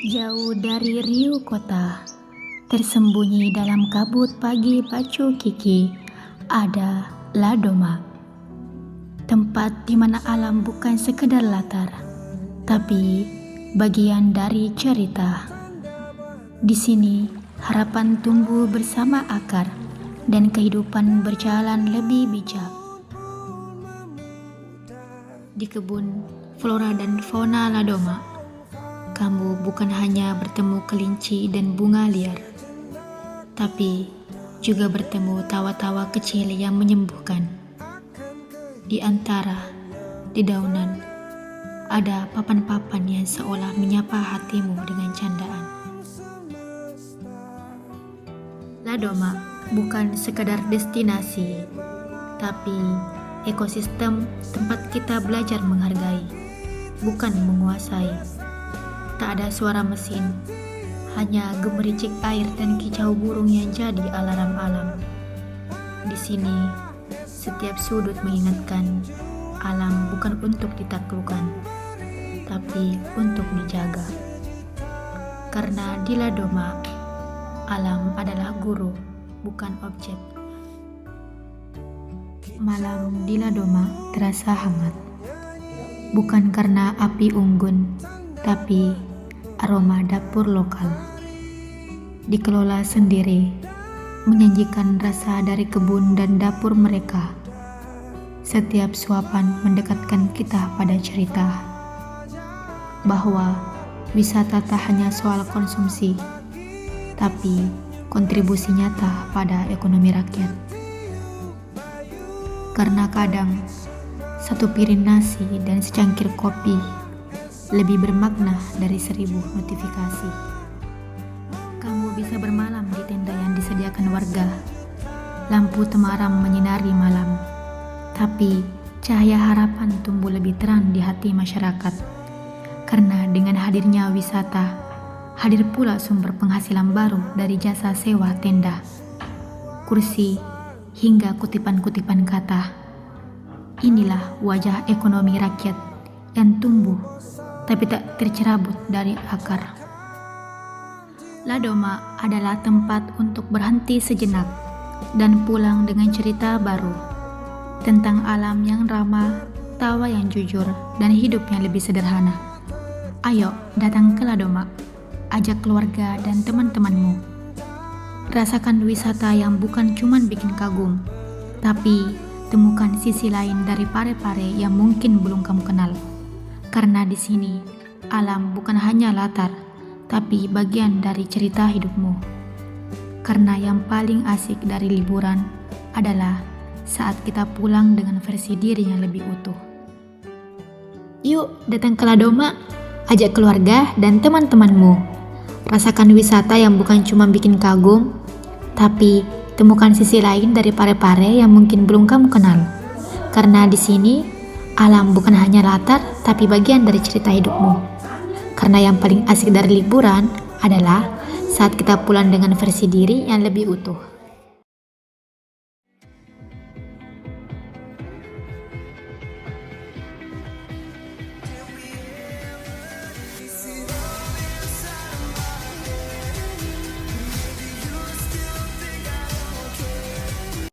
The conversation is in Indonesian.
Jauh dari riuh kota, tersembunyi dalam kabut pagi Pacu Kiki, ada Ladoma. Tempat di mana alam bukan sekedar latar, tapi bagian dari cerita. Di sini, harapan tumbuh bersama akar, dan kehidupan berjalan lebih bijak. Di kebun flora dan fauna Ladoma, kamu bukan hanya bertemu kelinci dan bunga liar, tapi juga bertemu tawa-tawa kecil yang menyembuhkan. Di antara dedaunan, ada papan-papan yang seolah menyapa hatimu dengan candaan. Ladoma bukan sekadar destinasi, tapi ekosistem tempat kita belajar menghargai, bukan menguasai. Tak ada suara mesin, hanya gemericik air dan kicau burung yang jadi alarm alam. Di sini, setiap sudut mengingatkan alam bukan untuk ditaklukkan, tapi untuk dijaga. Karena di Ladoma, alam adalah guru, bukan objek. Malam di Ladoma terasa hangat, bukan karena api unggun, tapi aroma dapur lokal. Dikelola sendiri, menyajikan rasa dari kebun dan dapur mereka. Setiap suapan mendekatkan kita pada cerita bahwa wisata tak hanya soal konsumsi, tapi kontribusi nyata pada ekonomi rakyat. Karena kadang satu piring nasi dan secangkir kopi lebih bermakna dari 1000 notifikasi. Kamu bisa bermalam di tenda yang disediakan warga. Lampu temaram menyinari malam, tapi cahaya harapan tumbuh lebih terang di hati masyarakat. Karena dengan hadirnya wisata, hadir pula sumber penghasilan baru dari jasa sewa tenda, kursi, hingga kutipan-kutipan kata. Inilah wajah ekonomi rakyat yang tumbuh tapi tak tercerabut dari akar. Ladoma adalah tempat untuk berhenti sejenak dan pulang dengan cerita baru tentang alam yang ramah, tawa yang jujur, dan hidup yang lebih sederhana. Ayo datang ke Ladoma, ajak keluarga dan teman-temanmu. Rasakan wisata yang bukan cuma bikin kagum, tapi temukan sisi lain dari pare-pare yang mungkin belum kamu kenal. Karena di sini, alam bukan hanya latar, tapi bagian dari cerita hidupmu. Karena yang paling asik dari liburan adalah saat kita pulang dengan versi diri yang lebih utuh. Yuk datang ke Ladoma, ajak keluarga dan teman-temanmu. Rasakan wisata yang bukan cuma bikin kagum, tapi temukan sisi lain dari pare-pare yang mungkin belum kamu kenal. Karena di sini, alam bukan hanya latar, tapi bagian dari cerita hidupmu. Karena yang paling asik dari liburan adalah saat kita pulang dengan versi diri yang lebih utuh.